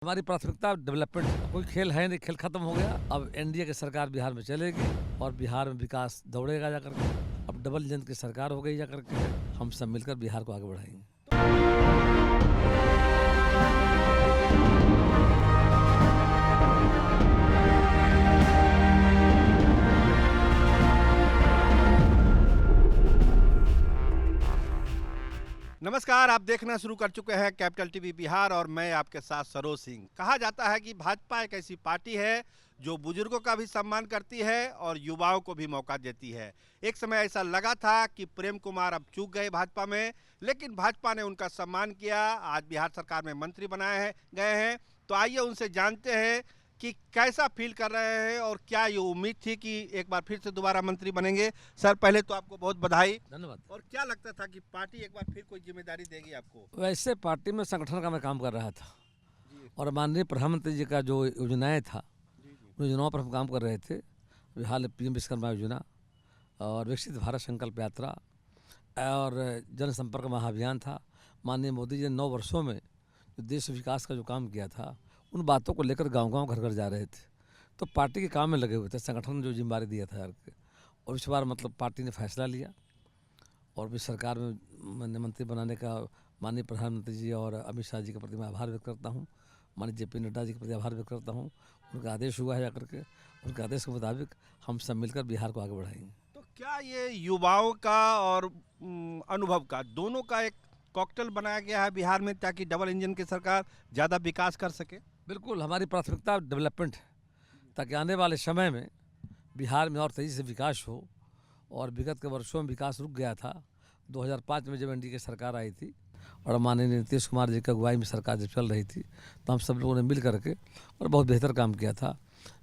हमारी प्राथमिकता डेवलपमेंट है। कोई खेल है नहीं, खेल खत्म हो गया। अब एनडीए की सरकार बिहार में चलेगी और बिहार में विकास दौड़ेगा जाकर के। अब डबल इंजन की सरकार हो गई जाकर के, हम सब मिलकर बिहार को आगे बढ़ाएंगे। नमस्कार, आप देखना शुरू कर चुके हैं कैपिटल टीवी बिहार और मैं आपके साथ सरोज सिंह। कहा जाता है कि भाजपा एक ऐसी पार्टी है जो बुजुर्गों का भी सम्मान करती है और युवाओं को भी मौका देती है। एक समय ऐसा लगा था कि प्रेम कुमार अब चूक गए भाजपा में, लेकिन भाजपा ने उनका सम्मान किया। आज बिहार सरकार में मंत्री बनाए गए हैं। तो आइए उनसे जानते हैं कि कैसा फील कर रहे हैं और क्या ये उम्मीद थी कि एक बार फिर से दोबारा मंत्री बनेंगे। सर, पहले तो आपको बहुत बधाई। धन्यवाद। और क्या लगता था कि पार्टी एक बार फिर कोई जिम्मेदारी देगी आपको? वैसे पार्टी में संगठन का मैं काम कर रहा था जी और माननीय प्रधानमंत्री जी का जो योजनाएं था, जी जी। उन योजनाओं पर हम काम कर रहे थे। हाल पीएम विश्वकर्मा योजना और विकसित भारत संकल्प यात्रा और जनसंपर्क महाअभियान था। माननीय मोदी जी ने 9 वर्षों में जो देश विकास का जो काम किया था, उन बातों को लेकर गांव-गांव घर-घर जा रहे थे। तो पार्टी के काम में लगे हुए थे, संगठन ने जो जिम्मेदारी दिया था यार के। और इस बार मतलब पार्टी ने फैसला लिया और भी सरकार में मैंने मंत्री बनाने का माननीय प्रधानमंत्री जी और अमित शाह जी के प्रति मैं आभार व्यक्त करता हूँ। माननीय जेपी नड्डा जी के प्रति आभार व्यक्त करता हूँ। उनका आदेश हुआ है जाकर के, उनके आदेश के मुताबिक हम सब मिलकर बिहार को आगे बढ़ाएंगे। तो क्या ये युवाओं का और अनुभव का दोनों का एक कॉकटेल बनाया गया है बिहार में, ताकि डबल इंजन की सरकार ज़्यादा विकास कर सके? बिल्कुल, हमारी प्राथमिकता डेवलपमेंट है, ताकि आने वाले समय में बिहार में और तेज़ी से विकास हो। और विगत के वर्षों में विकास रुक गया था। 2005 में जब एनडीए की सरकार आई थी और माननीय नीतीश कुमार जी की अगुवाई में सरकार जब चल रही थी, तो हम सब लोगों ने मिल करके और बहुत बेहतर काम किया था।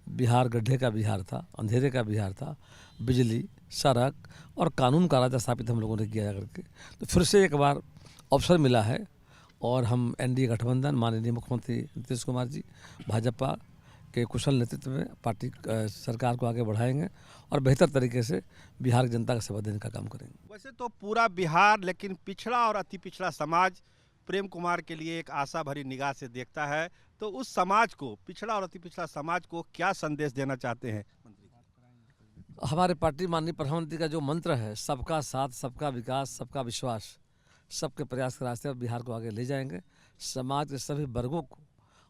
बिहार गड्ढे का बिहार था, अंधेरे का बिहार था। बिजली, सड़क और कानून का राजा स्थापित हम लोगों ने किया करके। तो फिर से एक बार अवसर मिला है और हम एनडीए गठबंधन माननीय मुख्यमंत्री नीतीश कुमार जी, भाजपा के कुशल नेतृत्व में पार्टी सरकार को आगे बढ़ाएंगे और बेहतर तरीके से बिहार की जनता का सेवा देने का काम करेंगे। वैसे तो पूरा बिहार, लेकिन पिछड़ा और अति पिछड़ा समाज प्रेम कुमार के लिए एक आशा भरी निगाह से देखता है। तो उस समाज को, पिछड़ा और अति पिछड़ा समाज को क्या संदेश देना चाहते हैं मंत्री जी? हमारे पार्टी माननीय प्रधानमंत्री का जो मंत्र है, सबका साथ, सबका विकास, सबका विश्वास, सबके प्रयास के रास्ते पर बिहार को आगे ले जाएंगे। समाज के सभी वर्गों को,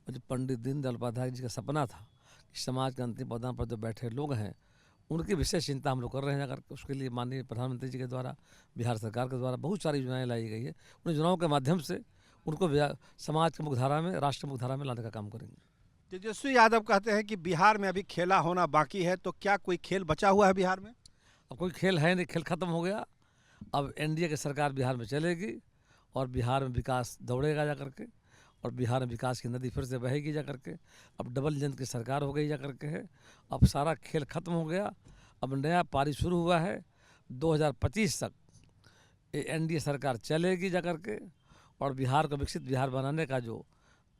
और जो पंडित दीनदयाल उपाध्याय जी का सपना था कि समाज के अंतिम पदान पर जो बैठे लोग हैं, उनकी विशेष चिंता हम लोग कर रहे हैं। अगर उसके लिए माननीय प्रधानमंत्री जी के द्वारा, बिहार सरकार के द्वारा बहुत सारी योजनाएं लाई गई है। उन योजनाओं के माध्यम से उनको समाज की मुख्यधारा में, राष्ट्र मुख्यधारा में लाने का काम करेंगे। तेजस्वी यादव कहते हैं कि बिहार में अभी खेला होना बाकी है। तो क्या कोई खेल बचा हुआ है बिहार में? अब कोई खेल है नहीं, खेल खत्म हो गया। अब एनडीए की सरकार बिहार में चलेगी और बिहार में विकास दौड़ेगा जाकर के और बिहार में विकास की नदी फिर से बहेगी जाकर के। अब डबल इंजन की सरकार हो गई जाकर के है। अब सारा खेल खत्म हो गया। अब नया पारी शुरू हुआ है। 2025 तक एनडीए सरकार चलेगी जाकर के और बिहार को विकसित बिहार बनाने का जो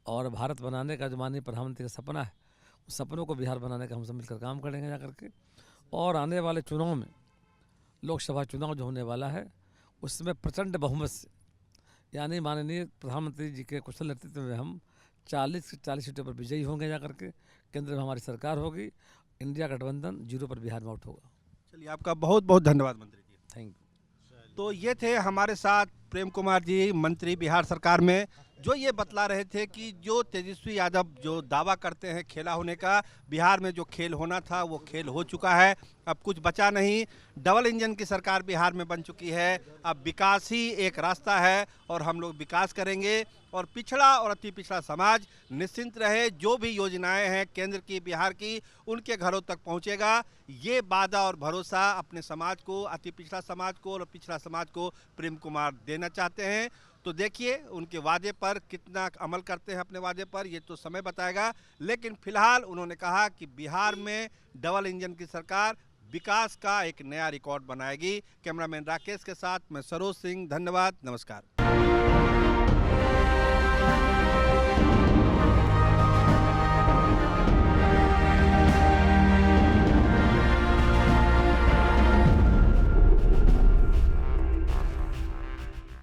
और भारत बनाने का जो माननीय प्रधानमंत्री का सपना है, उस सपनों को बिहार बनाने का हम सब मिलकर काम करेंगे जाकर के। और आने वाले चुनाव में, लोकसभा चुनाव जो होने वाला है, उसमें प्रचंड बहुमत से, यानी माननीय प्रधानमंत्री जी के कुशल नेतृत्व में हम 40 से 40 सीटों पर विजयी होंगे जाकर के। केंद्र में हमारी सरकार होगी। इंडिया गठबंधन 0 पर बिहार में आउट होगा। चलिए, आपका बहुत बहुत धन्यवाद मंत्री जी। Thank you. तो ये थे हमारे साथ प्रेम कुमार जी, मंत्री बिहार सरकार में, जो ये बतला रहे थे कि जो तेजस्वी यादव जो दावा करते हैं खेला होने का, बिहार में जो खेल होना था वो खेल हो चुका है। अब कुछ बचा नहीं। डबल इंजन की सरकार बिहार में बन चुकी है। अब विकास ही एक रास्ता है और हम लोग विकास करेंगे। और पिछड़ा और अति पिछड़ा समाज निश्चिंत रहे, जो भी योजनाएं हैं केंद्र की, बिहार की, उनके घरों तक पहुंचेगा। ये वादा और भरोसा अपने समाज को, अति पिछड़ा समाज को और पिछड़ा समाज को प्रेम कुमार देना चाहते हैं। तो देखिए उनके वादे पर कितना अमल करते हैं, अपने वादे पर, ये तो समय बताएगा। लेकिन फिलहाल उन्होंने कहा कि बिहार में डबल इंजन की सरकार विकास का एक नया रिकॉर्ड बनाएगी। कैमरामैन राकेश के साथ मैं सरोज सिंह, धन्यवाद, नमस्कार।